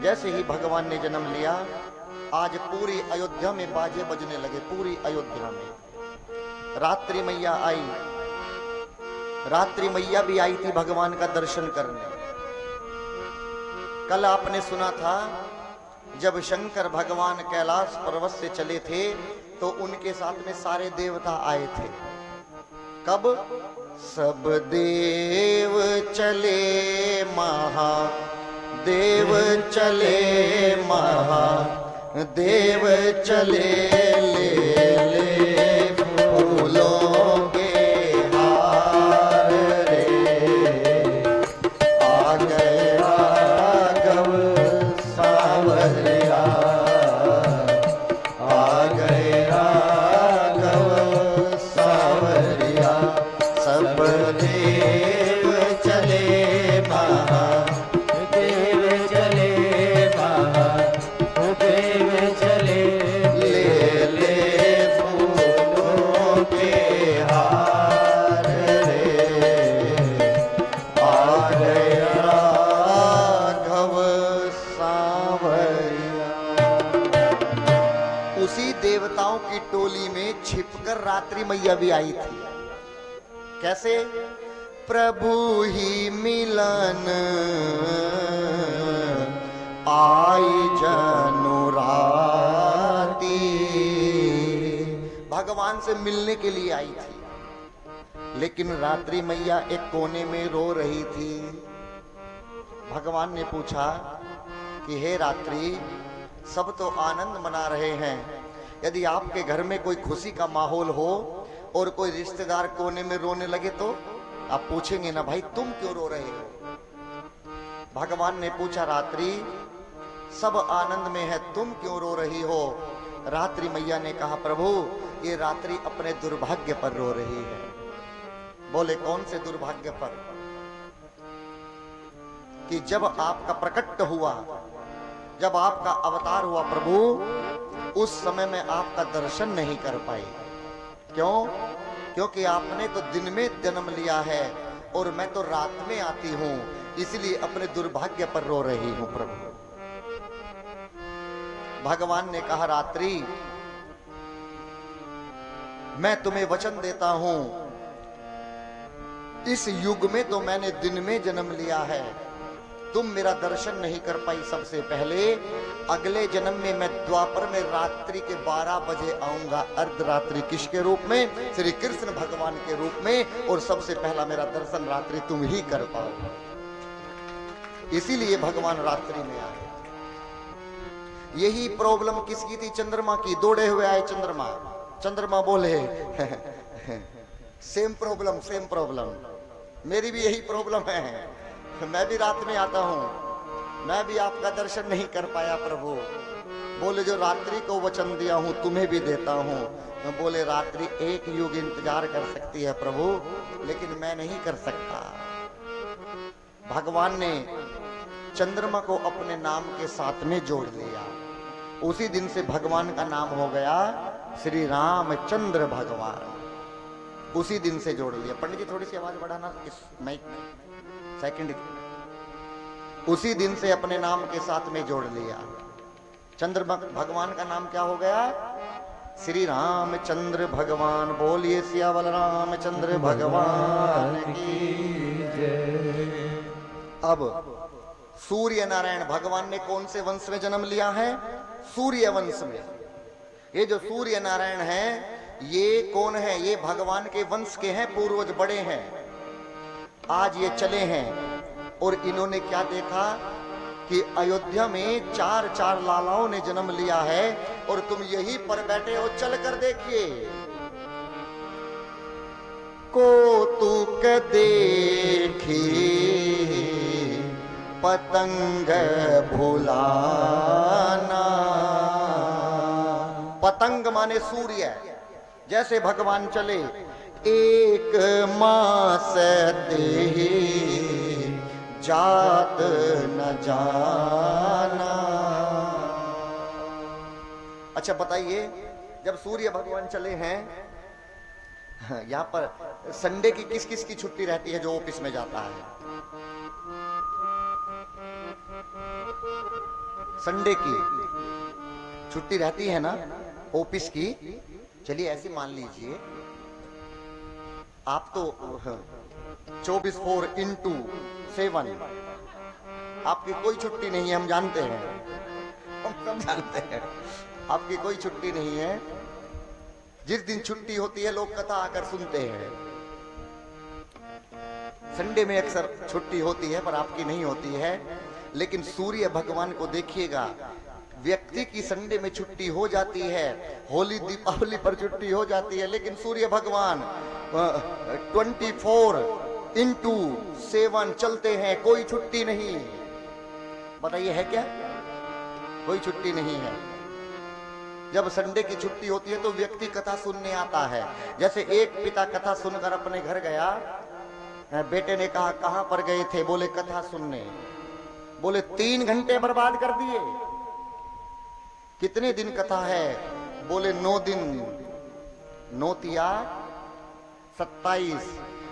जैसे ही भगवान ने जन्म लिया, आज पूरी अयोध्या में बाजे बजने लगे। पूरी अयोध्या में रात्रि मैया आई। रात्रि मैया भी आई थी भगवान का दर्शन करने। कल आपने सुना था जब शंकर भगवान कैलाश पर्वत से चले थे तो उनके साथ में सारे देवता आए थे। कब? सब देव चले महादेव चले, महादेव चले, ले फूलों के हार रे, आ गए राघव सावरिया, आ गए राघव सावरिया। सब देव चले महादेव चले, महादेव चले, ले ले फूलों के हार रे, आ गए राघव सावरिया। उसी देवताओं की टोली में छिपकर रात्रि मैया भी आई थी। कैसे? प्रभु ही मिलन आई जनु राती। भगवान से मिलने के लिए आई थी, लेकिन रात्रि मैया एक कोने में रो रही थी। भगवान ने पूछा कि हे रात्रि, सब तो आनंद मना रहे हैं, यदि आपके घर में कोई खुशी का माहौल हो और कोई रिश्तेदार कोने में रोने लगे तो आप पूछेंगे ना, भाई तुम क्यों रो रहे हो? भगवान ने पूछा, रात्रि सब आनंद में है, तुम क्यों रो रही हो? रात्रि मैया ने कहा, प्रभु ये रात्रि अपने दुर्भाग्य पर रो रही है। बोले कौन से दुर्भाग्य पर? कि जब आपका प्रकट हुआ, जब आपका अवतार हुआ प्रभु, उस समय में आपका दर्शन नहीं कर पाई। क्यों? क्योंकि आपने तो दिन में जन्म लिया है और मैं तो रात में आती हूं, इसलिए अपने दुर्भाग्य पर रो रही हूं प्रभु। भगवान ने कहा, रात्रि मैं तुम्हें वचन देता हूं, इस युग में तो मैंने दिन में जन्म लिया है, तुम मेरा दर्शन नहीं कर पाई सबसे पहले। अगले जन्म में मैं द्वापर में रात्रि के 12 बजे आऊंगा, अर्धरात्रि किसके रूप में? श्री कृष्ण भगवान के रूप में, और सबसे पहला मेरा दर्शन रात्रि तुम ही कर पाओ। इसीलिए भगवान रात्रि में आए। यही प्रॉब्लम किसकी थी? चंद्रमा की। दौड़े हुए आए चंद्रमा। चंद्रमा बोले सेम प्रॉब्लम, सेम प्रॉब्लम, मेरी भी यही प्रॉब्लम है, मैं भी रात में आता हूं, मैं भी आपका दर्शन नहीं कर पाया प्रभु। बोले जो रात्रि को वचन दिया हूं तुम्हें भी देता हूं। बोले रात्रि एक युग इंतजार कर सकती है प्रभु, लेकिन मैं नहीं कर सकता। भगवान ने चंद्रमा को अपने नाम के साथ में जोड़ लिया। उसी दिन से भगवान का नाम हो गया श्री रामचंद्र भगवान। उसी दिन से जोड़ लिया। पंडित जी थोड़ी सी आवाज बढ़ाना इस माइक में, सेकंड। उसी दिन से अपने नाम के साथ में जोड़ लिया। चंद्र भगवान का नाम क्या हो गया? श्री रामचंद्र भगवान। बोलिए सियावल रामचंद्र भगवान की जय। अब सूर्य नारायण भगवान ने कौन से वंश में जन्म लिया है? सूर्य वंश में। ये जो सूर्य नारायण है ये कौन है? ये भगवान के वंश के हैं, पूर्वज बड़े हैं। आज ये चले हैं और इन्होंने क्या देखा कि अयोध्या में 4 लालाओं ने जन्म लिया है और तुम यहीं पर बैठे हो। चल कर देखिए। कौतुक देखी पतंग भुलाना। पतंग माने सूर्य। जैसे भगवान चले, एक मास देहि जात न जाना। अच्छा बताइए, जब सूर्य भगवान चले हैं, यहाँ पर संडे की किस किस की छुट्टी रहती है जो ऑफिस में जाता है? संडे की छुट्टी रहती है ना ऑफिस की। चलिए ऐसे मान लीजिए आप तो 24/4 आपकी कोई छुट्टी नहीं है, हम जानते हैं, हम सब जानते हैं आपकी कोई छुट्टी नहीं है। जिस दिन छुट्टी होती है लोग कथा आकर सुनते हैं। संडे में अक्सर छुट्टी होती है पर आपकी नहीं होती है। लेकिन सूर्य भगवान को देखिएगा, व्यक्ति की संडे में छुट्टी हो जाती है, होली दीपावली पर छुट्टी हो जाती है, लेकिन सूर्य भगवान 24/7 चलते हैं, कोई छुट्टी नहीं। बताइए है क्या? कोई छुट्टी नहीं है। जब संडे की छुट्टी होती है तो व्यक्ति कथा सुनने आता है। जैसे एक पिता कथा सुनकर अपने घर गया, बेटे ने कहा कहां पर गए थे? बोले कथा सुनने। बोले 3 घंटे बर्बाद कर दिए। कितने दिन कथा है? बोले 9 दिन। 9 तिया 27।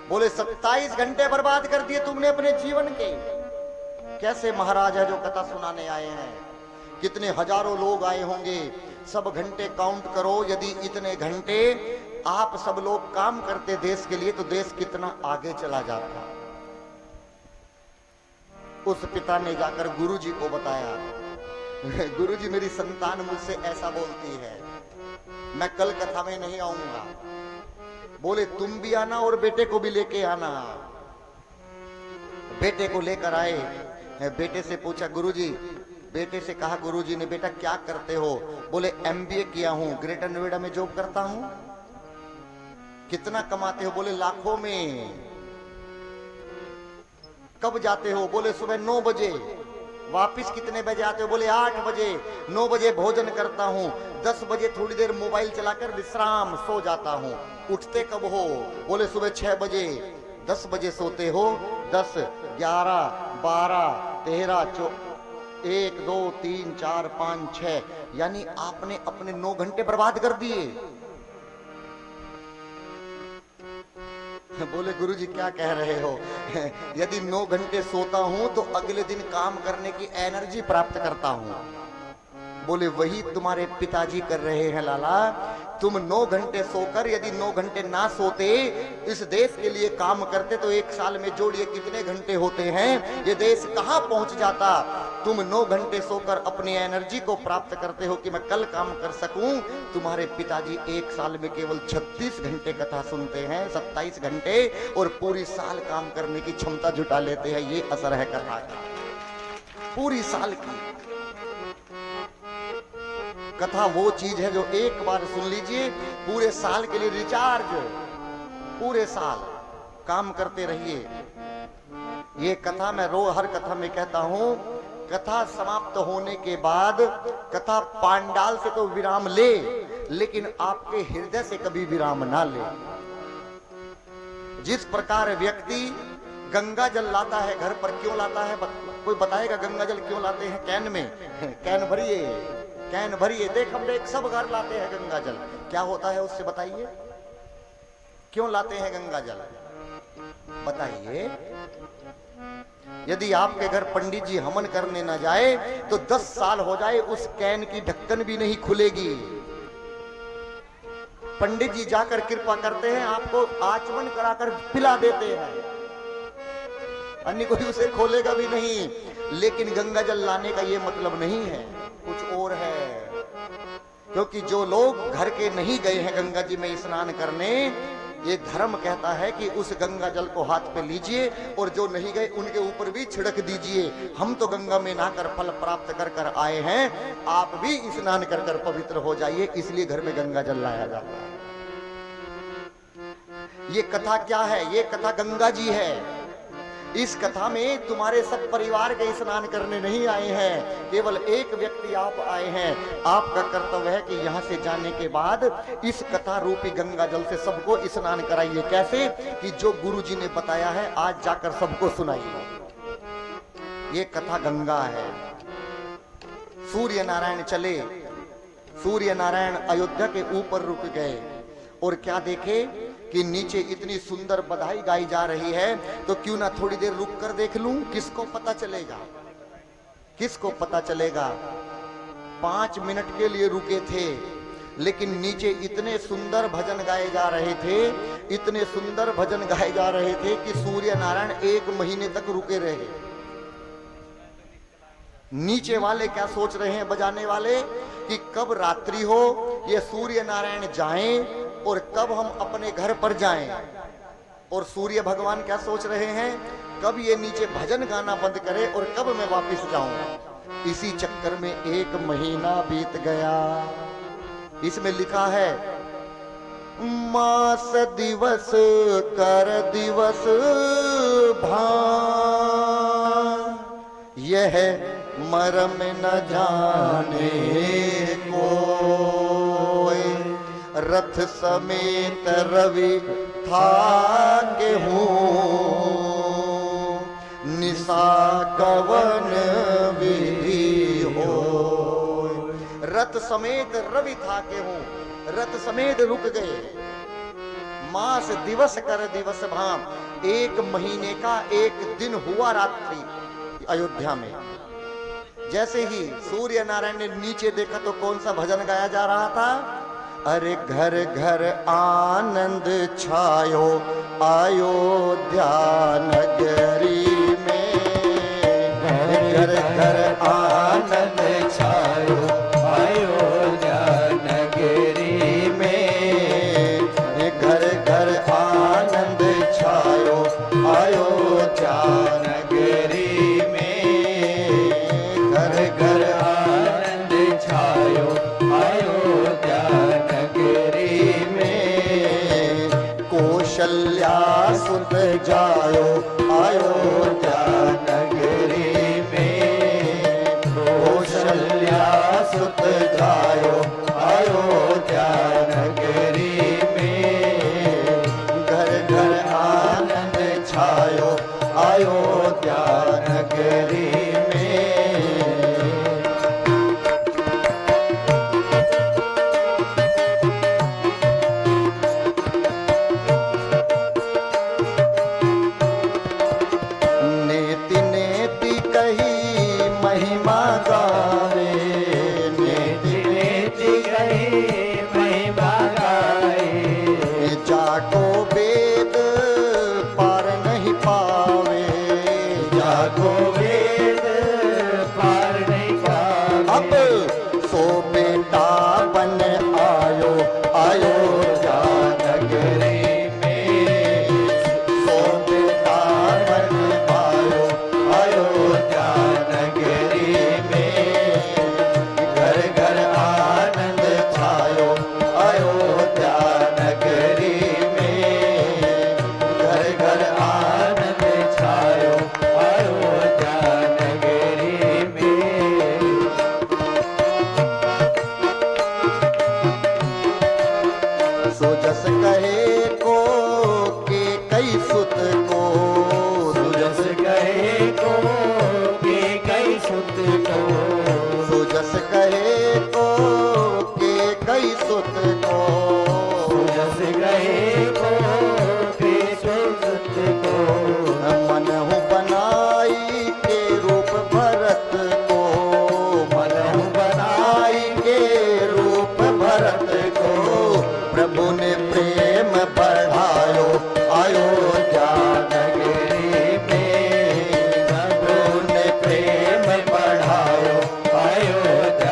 बोले 27 घंटे बर्बाद कर दिए तुमने अपने जीवन के। कैसे महाराज है जो कथा सुनाने आए हैं? कितने हजारों लोग आए होंगे, सब घंटे काउंट करो। यदि इतने घंटे आप सब लोग काम करते देश के लिए तो देश कितना आगे चला जाता। उस पिता ने जाकर गुरुजी को बताया, गुरुजी मेरी संतान मुझसे ऐसा बोलती है, मैं कल कथा में नहीं आऊंगा। बोले तुम भी आना और बेटे को भी लेके आना। बेटे को लेकर आए। बेटे से पूछा गुरुजी, बेटे से कहा गुरुजी ने, बेटा क्या करते हो? बोले MBA किया हूं, ग्रेटर नोएडा में जॉब करता हूं। कितना कमाते हो? बोले लाखों में। कब जाते हो? बोले सुबह 9 बजे। वापिस कितने बजे आते हो? बोले 8 बजे। 9 बजे भोजन करता हूं, 10 बजे थोड़ी देर मोबाइल चलाकर विश्राम, सो जाता हूं। उठते कब हो? बोले सुबह 6 बजे। 10 बजे सोते हो? 10, 11, 12, 13, 1, 2, 3, 4, 5, 6, यानी आपने अपने 9 घंटे बर्बाद कर दिए। बोले गुरुजी क्या कह रहे हो? यदि 9 घंटे सोता हूं तो अगले दिन काम करने की एनर्जी प्राप्त करता हूं। बोले वही तुम्हारे पिताजी कर रहे हैं लाला। तुम 9 घंटे सोकर यदि 9 घंटे ना सोते, इस देश के लिए काम करते तो 1 साल में जोड़िए कितने घंटे होते हैं, ये देश कहां पहुंच जाता। तुम 9 घंटे सोकर अपनी एनर्जी को प्राप्त करते हो कि मैं कल काम कर सकूं। तुम्हारे पिताजी 1 साल में केवल 36 घंटे कथा सुनते हैं, 27 घंटे, और पूरी साल काम करने की क्षमता जुटा लेते हैं। ये असर है कथा का, पूरी साल की। कथा वो चीज है जो एक बार सुन लीजिए, पूरे साल के लिए रिचार्ज, पूरे साल काम करते रहिए। ये कथा मैं हर कथा में कहता हूं, कथा समाप्त होने के बाद कथा पांडाल से तो विराम ले, लेकिन आपके हृदय से कभी विराम ना ले। जिस प्रकार व्यक्ति गंगा जल लाता है घर पर, क्यों लाता है? कोई बताएगा गंगा जल क्यों लाते हैं? कैन में कैन भरिए, कैन भरिए। देख सब घर लाते हैं गंगा जल। क्या होता है उससे बताइए? क्यों लाते हैं गंगा जल बताइए? यदि आपके घर पंडित जी हवन करने ना जाए तो 10 साल हो जाए उस कैन की ढक्कन भी नहीं खुलेगी। पंडित जी जाकर कृपा करते हैं, आपको आचमन कराकर पिला देते हैं, अन्य कोई उसे खोलेगा भी नहीं। लेकिन गंगा जल लाने का ये मतलब नहीं है, कुछ और है। क्योंकि जो लोग घर के नहीं गए हैं गंगा जी में स्नान करने, ये धर्म कहता है कि उस गंगा जल को हाथ पे लीजिए और जो नहीं गए उनके ऊपर भी छिड़क दीजिए। हम तो गंगा में नहाकर फल प्राप्त कर कर आए हैं, आप भी स्नान कर कर पवित्र हो जाइए, इसलिए घर में गंगा जल लाया जाता है। ये कथा क्या है? ये कथा गंगा जी है। इस कथा में तुम्हारे सब परिवार के स्नान करने नहीं आए हैं, केवल एक व्यक्ति आप आए हैं। आपका कर्तव्य है कि यहाँ से जाने के बाद इस कथा रूपी गंगा जल से सबको स्नान कराइए। कैसे? कि जो गुरुजी ने बताया है आज जाकर सबको सुनाइए। ये कथा गंगा है। सूर्य नारायण चले, सूर्य नारायण अयोध्या के ऊपर रुक गए और क्या देखे कि नीचे इतनी सुंदर बधाई गाई जा रही है, तो क्यों ना थोड़ी देर रुक कर देख लूं, किसको पता चलेगा। किसको पता चलेगा। 5 मिनट के लिए रुके थे, लेकिन नीचे इतने सुंदर भजन गाए जा रहे थे, इतने सुंदर भजन गाए जा रहे थे कि सूर्य नारायण 1 महीने तक रुके रहे। नीचे वाले क्या सोच रहे हैं, बजाने वाले, कि कब रात्रि हो, ये सूर्य नारायण जाएं और कब हम अपने घर पर जाएं। और सूर्य भगवान क्या सोच रहे हैं, कब ये नीचे भजन गाना बंद करे और कब मैं वापस जाऊं। इसी चक्कर में 1 महीना बीत गया। इसमें लिखा है, मास दिवस कर दिवस भान, यह मरम न जाने कोई, रथ समेत रवि था के हूँ, निशा कवन विधि हो। रथ समेत रवि था के हूँ, रथ समेत रुक गए। मास दिवस कर दिवस भाम, 1 महीने का 1 दिन हुआ रात्रि अयोध्या में। जैसे ही सूर्य नारायण ने नीचे देखा तो कौन सा भजन गाया जा रहा था, अरे घर घर आनंद छायो अयोध्या नगरी में, घर घर आनंद छायो अयोध्या नगरी में, घर घर आनंद छायो अयोध्या नगरी में, घर घर आनंद छायो अयोध्या नगरी में, कौशल्या सुत जायो अयोध्या नगरी में, कौशल्या सुत जायो अयोध्या नगरी में, घर घर आनंद छायो अयोध्या नगरी में। नेति नेति कही महिमा गावे, नेति नेति कही महिमा गाए, जाको वेद पार नहीं पावे, जाको वेद पार नहीं पावे। अब सो बेटा बन आयो अयोध्या नगरी में, सो बेटा बन आयो अयोध्या नगरी में, घर घर आनंद छायो अयोध्या नगरी में, घर घर आनंद छायो अयोध्या नगरी में। सो जस कहे को के कई सुत को, सो जस कहे को के कई सुत को, सो जस कहे को के कई सुत को, सो जस कहे को के सुत को, मनहु बनाई के रूप भरत को, मनहु बनाई के रूप भरत को, प्रभु ने प्रेम बढ़ायो अयोध्या नगरी में, प्रभु ने प्रेम बढ़ायो अयोध्या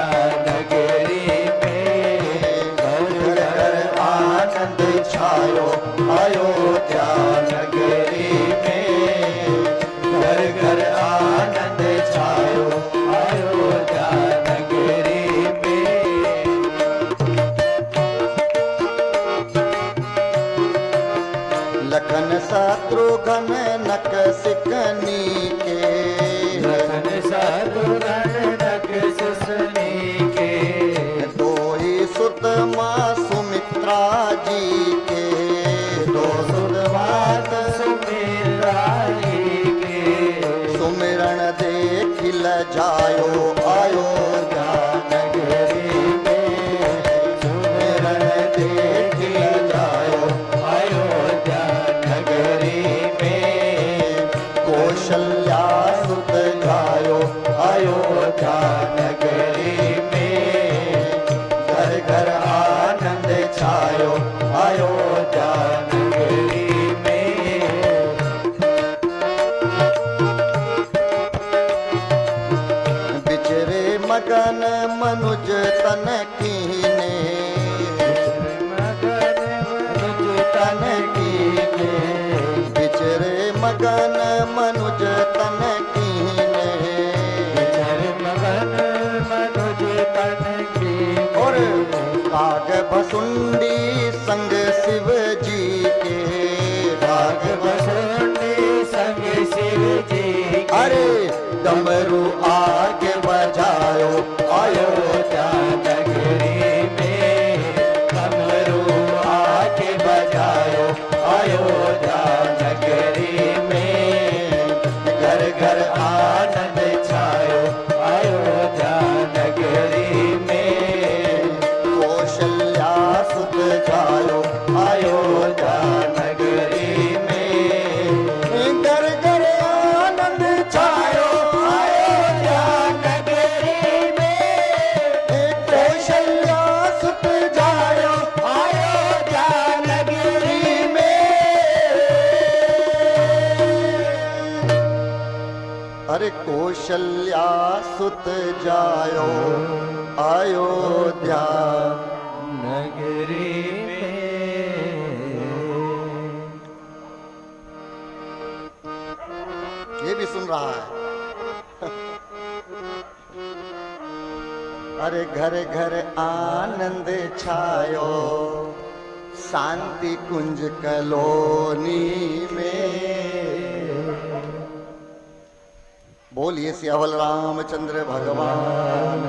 मगन मनुज तन कीने, तन कीने, बिचरे मगन मनुज तन कीने, मगन मनुज तन कीने। और काग भसुंडी संग शिव जी के, काग भसुंडी संग शिव जी के। अरे डमरू आगे बजायो अयोध्या नगरी में, डमरू आके बजायो अयोध्या नगरी में। घर घर आनंद छायो अयोध्या नगरी में। कौशल्या सुत जायो अयोध्या नगरी में। घर घर आनंद छायो अयोध्या नगरी में। कौशल्या सुत जायो अयोध्या नगरी में। अरे कौशल्या सुत जायो अयोध्या नगरी में। ये भी सुन रहा है। अरे घर घर आनंद छायो शांति कुंज कलोनी में। बोलिए सियावल रामचंद्र भगवान